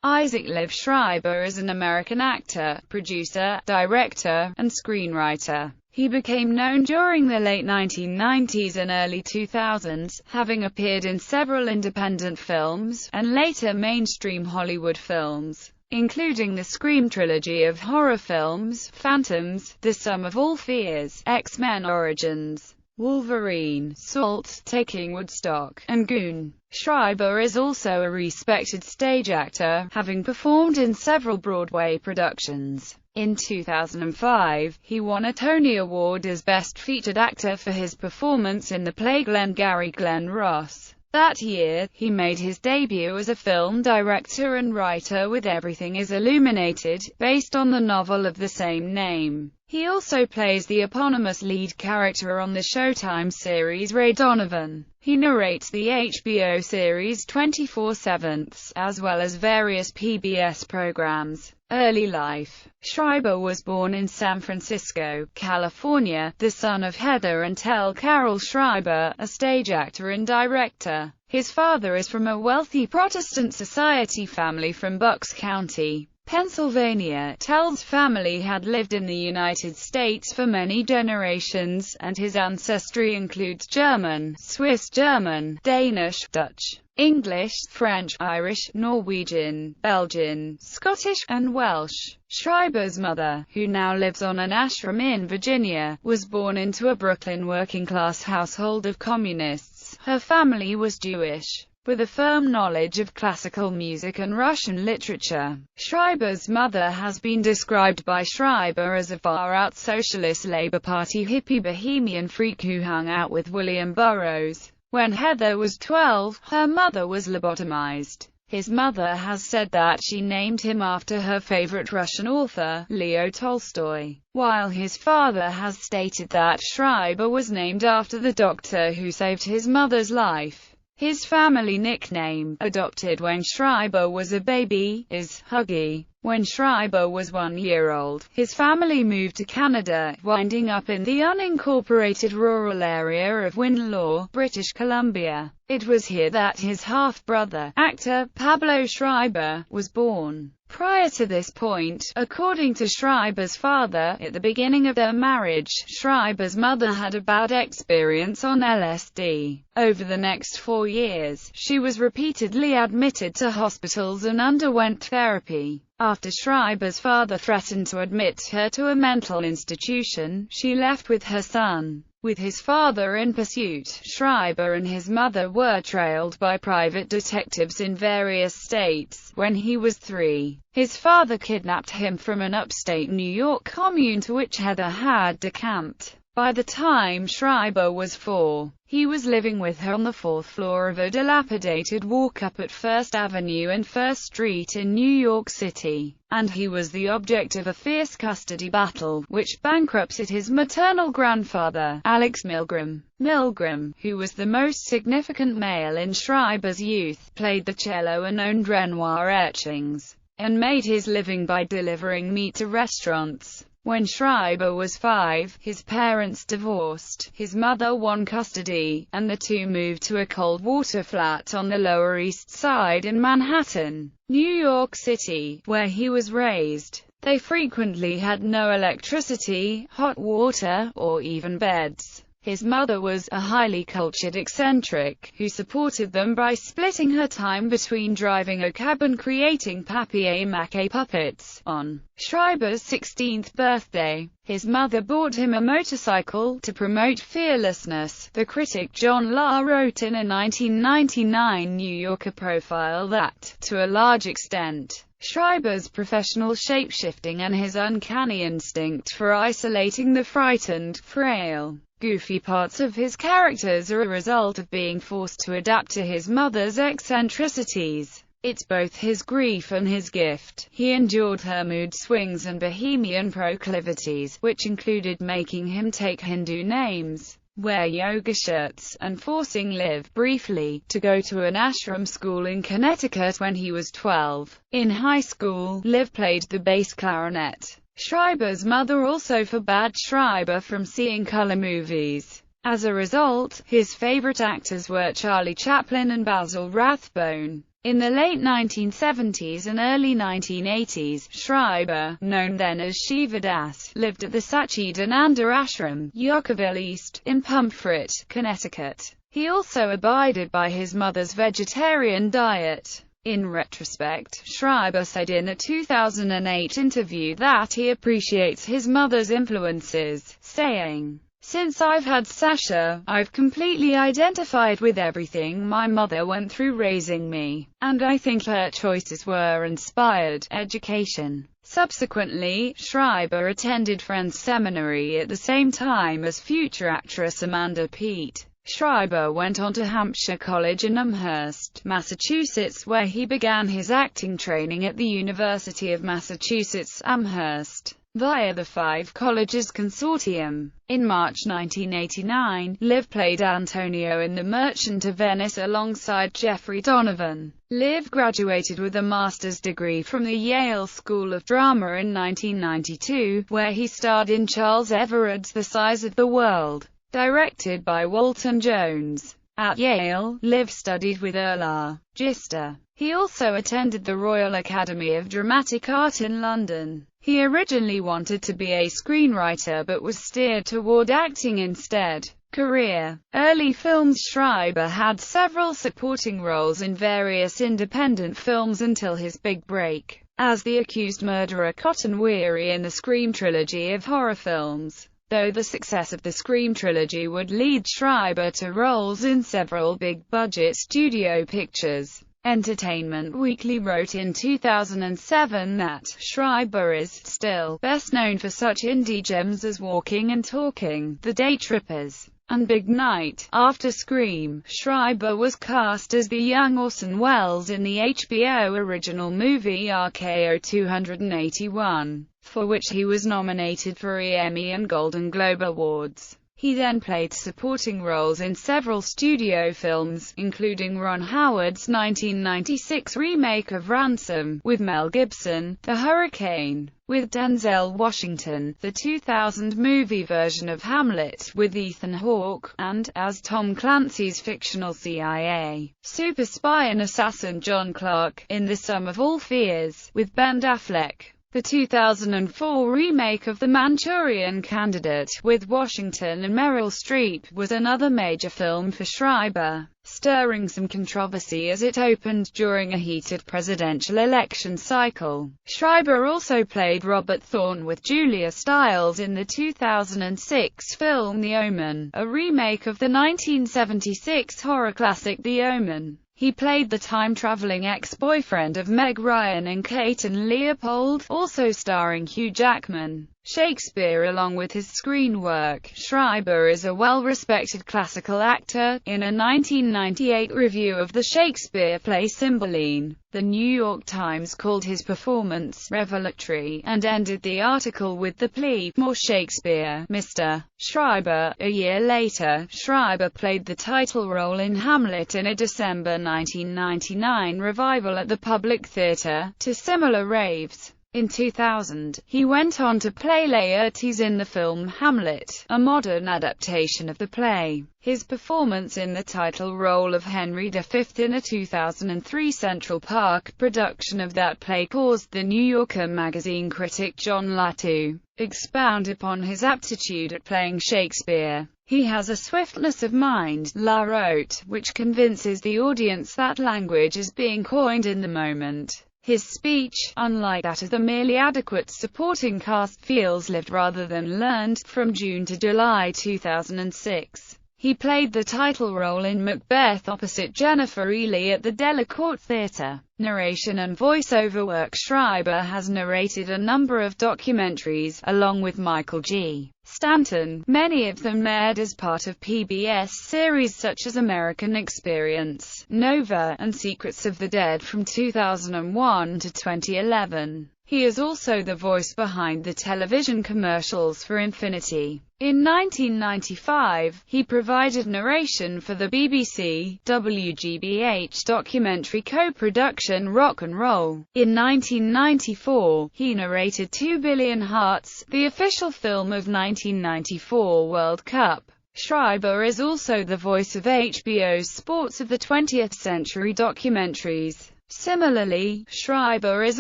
Liev Schreiber is an American actor, producer, director, and screenwriter. He became known during the late 1990s and early 2000s, having appeared in several independent films, and later mainstream Hollywood films, including the Scream trilogy of horror films, Phantoms, The Sum of All Fears, X-Men Origins, Wolverine, Salt, Taking Woodstock, and Goon. Schreiber is also a respected stage actor, having performed in several Broadway productions. In 2005, he won a Tony Award as Best Featured Actor for his performance in the play Glengarry Glen Ross. That year, he made his debut as a film director and writer with Everything is Illuminated, based on the novel of the same name. He also plays the eponymous lead character on the Showtime series Ray Donovan. He narrates the HBO series 24/7, as well as various PBS programs. Early life. Schreiber was born in San Francisco, California, the son of Heather and Tel Carroll Schreiber, a stage actor and director. His father is from a wealthy Protestant society family from Bucks County, Pennsylvania. Tel's family had lived in the United States for many generations, and his ancestry includes German, Swiss German, Danish, Dutch, English, French, Irish, Norwegian, Belgian, Scottish, and Welsh. Schreiber's mother, who now lives on an ashram in Virginia, was born into a Brooklyn working-class household of communists. Her family was Jewish, with a firm knowledge of classical music and Russian literature. Schreiber's mother has been described by Schreiber as a far-out socialist Labour Party hippie bohemian freak who hung out with William Burroughs. When Heather was 12, her mother was lobotomized. His mother has said that she named him after her favorite Russian author, Leo Tolstoy, while his father has stated that Schreiber was named after the doctor who saved his mother's life. His family nickname, adopted when Schreiber was a baby, is Huggy. When Schreiber was 1 year old, his family moved to Canada, winding up in the unincorporated rural area of Winlaw, British Columbia. It was here that his half-brother, actor Pablo Schreiber, was born. Prior to this point, according to Schreiber's father, at the beginning of their marriage, Schreiber's mother had a bad experience on LSD. Over the next 4 years, she was repeatedly admitted to hospitals and underwent therapy. After Schreiber's father threatened to admit her to a mental institution, she left with her son. With his father in pursuit, Schreiber and his mother were trailed by private detectives in various states. When he was 3, his father kidnapped him from an upstate New York commune to which Heather had decamped. By the time Schreiber was 4, he was living with her on the 4th floor of a dilapidated walk-up at 1st Avenue and 1st Street in New York City, and he was the object of a fierce custody battle, which bankrupted his maternal grandfather, Alex Milgram. Milgram, who was the most significant male in Schreiber's youth, played the cello and owned Renoir etchings, and made his living by delivering meat to restaurants. When Schreiber was 5, his parents divorced, his mother won custody, and the two moved to a cold-water flat on the Lower East Side in Manhattan, New York City, where he was raised. They frequently had no electricity, hot water, or even beds. His mother was a highly cultured eccentric, who supported them by splitting her time between driving a cab and creating papier-mâché puppets. On Schreiber's 16th birthday, his mother bought him a motorcycle to promote fearlessness. The critic John Lahr wrote in a 1999 New Yorker profile that, to a large extent, Schreiber's professional shapeshifting and his uncanny instinct for isolating the frightened, frail, goofy parts of his characters are a result of being forced to adapt to his mother's eccentricities. It's both his grief and his gift. He endured her mood swings and bohemian proclivities, which included making him take Hindu names, wear yoga shirts, and forcing Liev, briefly, to go to an ashram school in Connecticut when he was 12. In high school, Liev played the bass clarinet. Schreiber's mother also forbade Schreiber from seeing color movies. As a result, his favorite actors were Charlie Chaplin and Basil Rathbone. In the late 1970s and early 1980s, Schreiber, known then as Shiva Das, lived at the Sachidananda Ashram, Yorkville East, in Pomfret, Connecticut. He also abided by his mother's vegetarian diet. In retrospect, Schreiber said in a 2008 interview that he appreciates his mother's influences, saying, "Since I've had Sasha, I've completely identified with everything my mother went through raising me, and I think her choices were inspired." Education. Subsequently, Schreiber attended Friends Seminary at the same time as future actress Amanda Peet. Schreiber went on to Hampshire College in Amherst, Massachusetts, where he began his acting training at the University of Massachusetts, Amherst, via the Five Colleges Consortium. In March 1989, Liev played Antonio in The Merchant of Venice alongside Jeffrey Donovan. Liev graduated with a master's degree from the Yale School of Drama in 1992, where he starred in Charles Everard's The Size of the World, directed by Walton Jones. At Yale, Liev studied with Erla Gister. He also attended the Royal Academy of Dramatic Art in London. He originally wanted to be a screenwriter but was steered toward acting instead. Career. Early films. Schreiber had several supporting roles in various independent films until his big break as the accused murderer Cotton Weary in the Scream trilogy of horror films. Though the success of the Scream trilogy would lead Schreiber to roles in several big-budget studio pictures. Entertainment Weekly wrote in 2007 that Schreiber is still best known for such indie gems as Walking and Talking, The Day Trippers, and Big Night. After Scream, Schreiber was cast as the young Orson Welles in the HBO original movie RKO 281, for which he was nominated for Emmy and Golden Globe Awards. He then played supporting roles in several studio films, including Ron Howard's 1996 remake of Ransom, with Mel Gibson, The Hurricane, with Denzel Washington, the 2000 movie version of Hamlet, with Ethan Hawke, and, as Tom Clancy's fictional CIA super spy and assassin John Clark, in The Sum of All Fears, with Ben Affleck. The 2004 remake of The Manchurian Candidate, with Washington and Meryl Streep, was another major film for Schreiber, stirring some controversy as it opened during a heated presidential election cycle. Schreiber also played Robert Thorne with Julia Stiles in the 2006 film The Omen, a remake of the 1976 horror classic The Omen. He played the time-traveling ex-boyfriend of Meg Ryan in Kate and Leopold, also starring Hugh Jackman. Shakespeare. Along with his screen work, Schreiber is a well-respected classical actor. In a 1998 review of the Shakespeare play Cymbeline, the New York Times called his performance revelatory, and ended the article with the plea, "More Shakespeare, Mr. Schreiber." A year later, Schreiber played the title role in Hamlet in a December 1999 revival at the Public Theatre, to similar raves. In 2000, he went on to play Laertes in the film Hamlet, a modern adaptation of the play. His performance in the title role of Henry V in a 2003 Central Park production of that play caused the New Yorker magazine critic John Latt to expound upon his aptitude at playing Shakespeare. "He has a swiftness of mind," La wrote, "which convinces the audience that language is being coined in the moment. His speech, unlike that of the merely adequate supporting cast, feels lived rather than learned." From June to July 2006, he played the title role in Macbeth opposite Jennifer Ely at the Delacorte Theatre. Narration and voiceover work. Schreiber has narrated a number of documentaries, along with Michael G. Stanton, many of them aired as part of PBS series such as American Experience, Nova, and Secrets of the Dead from 2001 to 2011. He is also the voice behind the television commercials for Infinity. In 1995, he provided narration for the BBC WGBH documentary co-production Rock and Roll. In 1994, he narrated 2 Billion Hearts, the official film of 1994 World Cup. Schreiber is also the voice of HBO's Sports of the 20th Century documentaries. Similarly, Schreiber is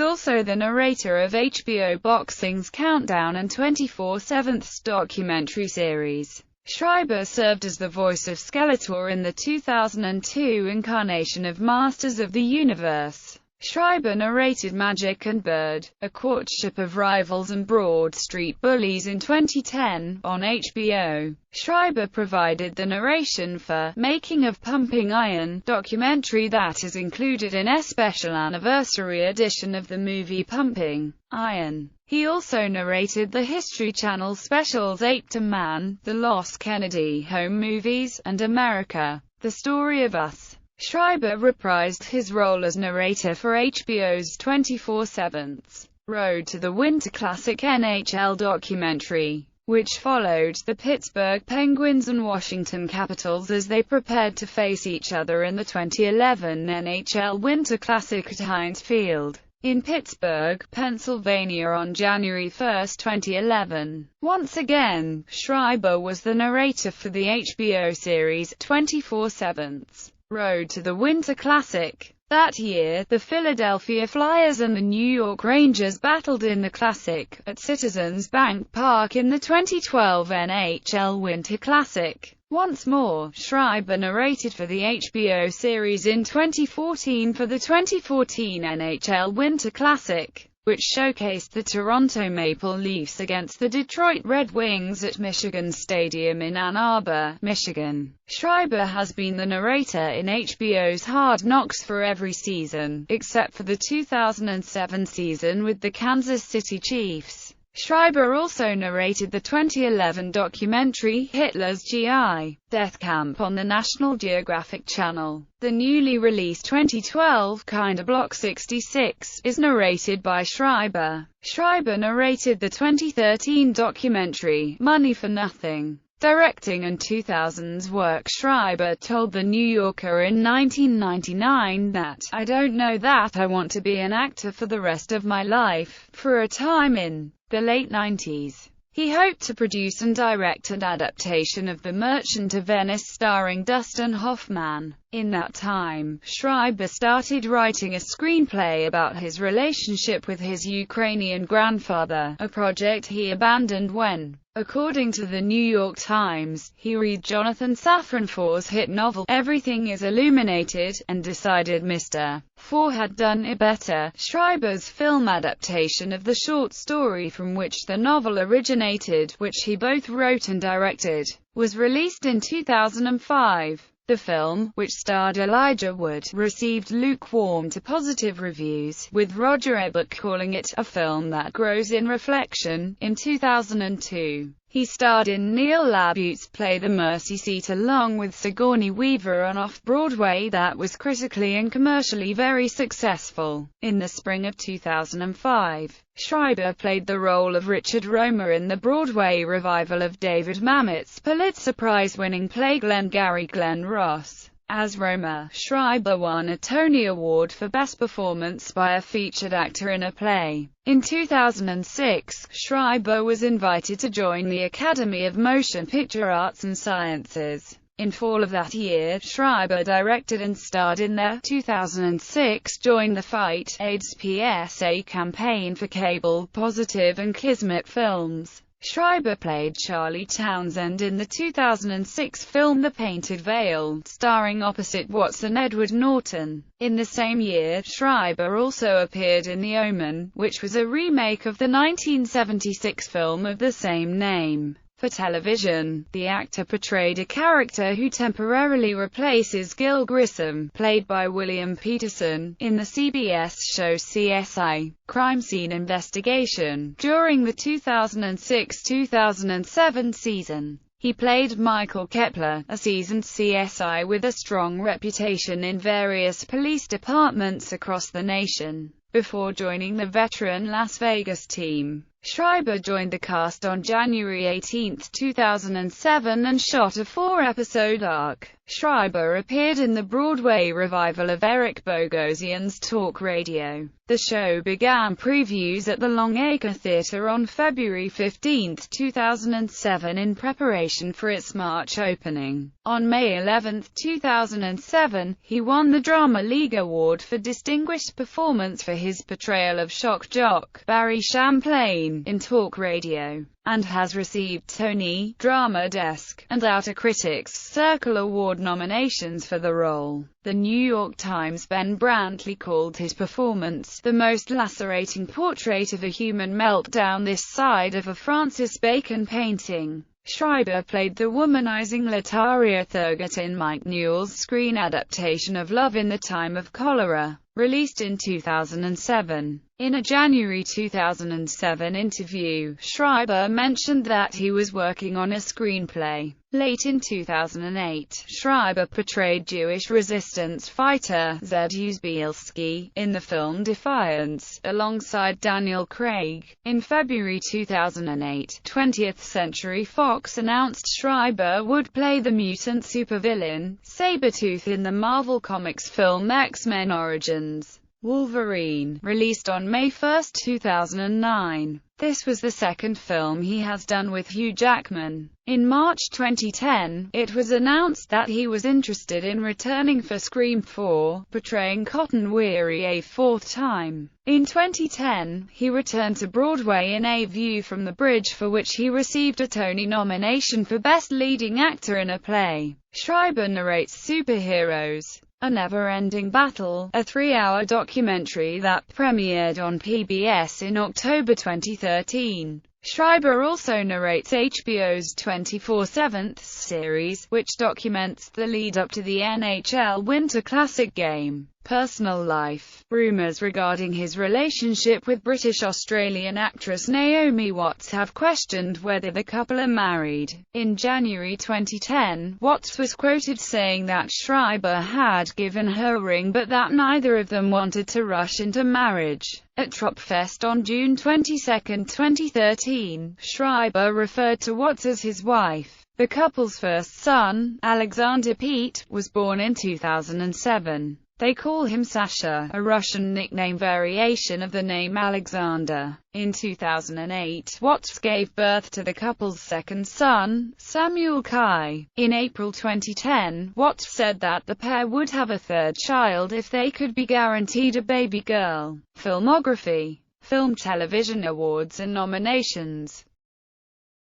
also the narrator of HBO Boxing's Countdown and 24/7's documentary series. Schreiber served as the voice of Skeletor in the 2002 incarnation of Masters of the Universe. Schreiber narrated Magic and Bird, a courtship of rivals and Broad Street Bullies in 2010, on HBO. Schreiber provided the narration for Making of Pumping Iron, documentary that is included in a special anniversary edition of the movie Pumping Iron. He also narrated the History Channel specials Ape to Man, The Lost Kennedy Home Movies, and America, The Story of Us. Schreiber reprised his role as narrator for HBO's 24/7's Road to the Winter Classic NHL documentary, which followed the Pittsburgh Penguins and Washington Capitals as they prepared to face each other in the 2011 NHL Winter Classic at Heinz Field in Pittsburgh, Pennsylvania on January 1, 2011. Once again, Schreiber was the narrator for the HBO series 24/7's Road to the Winter Classic. That year, the Philadelphia Flyers and the New York Rangers battled in the Classic, at Citizens Bank Park in the 2012 NHL Winter Classic. Once more, Schreiber narrated for the HBO series in 2014 for the 2014 NHL Winter Classic, which showcased the Toronto Maple Leafs against the Detroit Red Wings at Michigan Stadium in Ann Arbor, Michigan. Schreiber has been the narrator in HBO's Hard Knocks for every season, except for the 2007 season with the Kansas City Chiefs. Schreiber also narrated the 2011 documentary Hitler's GI Death Camp on the National Geographic Channel. The newly released 2012 Kinda Block 66 is narrated by Schreiber. Schreiber narrated the 2013 documentary Money for Nothing. Directing and 2000's work. Schreiber told The New Yorker in 1999 that, "I don't know that I want to be an actor for the rest of my life." For a time in the late 90s, he hoped to produce and direct an adaptation of The Merchant of Venice starring Dustin Hoffman. In that time, Schreiber started writing a screenplay about his relationship with his Ukrainian grandfather, a project he abandoned when, according to the New York Times, he read Jonathan Safran Foer's hit novel, Everything is Illuminated, and decided Mr. Foer had done it better. Schreiber's film adaptation of the short story from which the novel originated, which he both wrote and directed, was released in 2005. The film, which starred Elijah Wood, received lukewarm to positive reviews, with Roger Ebert calling it a film that grows in reflection. In 2002, he starred in Neil LaBute's play The Mercy Seat along with Sigourney Weaver on Off-Broadway that was critically and commercially very successful. In the spring of 2005, Schreiber played the role of Richard Romer in the Broadway revival of David Mamet's Pulitzer Prize-winning play Glengarry Glen Ross. As Romer, Schreiber won a Tony Award for Best Performance by a Featured Actor in a Play. In 2006, Schreiber was invited to join the Academy of Motion Picture Arts and Sciences. In fall of that year, Schreiber directed and starred in the 2006 Join the Fight AIDS PSA campaign for Cable Positive and Kismet Films. Schreiber played Charlie Townsend in the 2006 film The Painted Veil, starring opposite Watson Edward Norton. In the same year, Schreiber also appeared in The Omen, which was a remake of the 1976 film of the same name. For television, the actor portrayed a character who temporarily replaces Gil Grissom, played by William Peterson, in the CBS show CSI: Crime Scene Investigation. During the 2006-2007 season, he played Michael Kepler, a seasoned CSI with a strong reputation in various police departments across the nation. Before joining the veteran Las Vegas team, Schreiber joined the cast on January 18, 2007 and shot a 4-episode arc. Schreiber appeared in the Broadway revival of Eric Bogosian's talk radio. The show began previews at the Longacre Theatre on February 15, 2007 in preparation for its March opening. On May 11, 2007, he won the Drama League Award for Distinguished Performance for his portrayal of shock jock Barry Champlain in talk radio, and has received Tony, Drama Desk, and Outer Critics Circle Award nominations for the role. The New York Times' Ben Brantley called his performance the most lacerating portrait of a human meltdown this side of a Francis Bacon painting. Schreiber played the womanizing Lataria Thurgott in Mike Newell's screen adaptation of Love in the Time of Cholera, released in 2007. In a January 2007 interview, Schreiber mentioned that he was working on a screenplay. Late in 2008, Schreiber portrayed Jewish resistance fighter Zedus Bielski in the film Defiance, alongside Daniel Craig. In February 2008, 20th Century Fox announced Schreiber would play the mutant supervillain, Sabretooth, in the Marvel Comics film X-Men Origins Wolverine, released on May 1, 2009. This was the second film he has done with Hugh Jackman. In March 2010, it was announced that he was interested in returning for Scream 4, portraying Cotton Weary a fourth time. In 2010, he returned to Broadway in A View from the Bridge, for which he received a Tony nomination for Best Leading Actor in a Play. Schreiber narrates Superheroes: A Never-Ending Battle, a 3-hour documentary that premiered on PBS in October 2013. Schreiber also narrates HBO's 24/7 series, which documents the lead-up to the NHL Winter Classic game. Personal life. Rumors regarding his relationship with British-Australian actress Naomi Watts have questioned whether the couple are married. In January 2010, Watts was quoted saying that Schreiber had given her a ring but that neither of them wanted to rush into marriage. At Tropfest on June 22, 2013, Schreiber referred to Watts as his wife. The couple's first son, Alexander Pete, was born in 2007. They call him Sasha, a Russian nickname variation of the name Alexander. In 2008, Watts gave birth to the couple's second son, Samuel Kai. In April 2010, Watts said that the pair would have a third child if they could be guaranteed a baby girl. Filmography. Film Television Awards and nominations.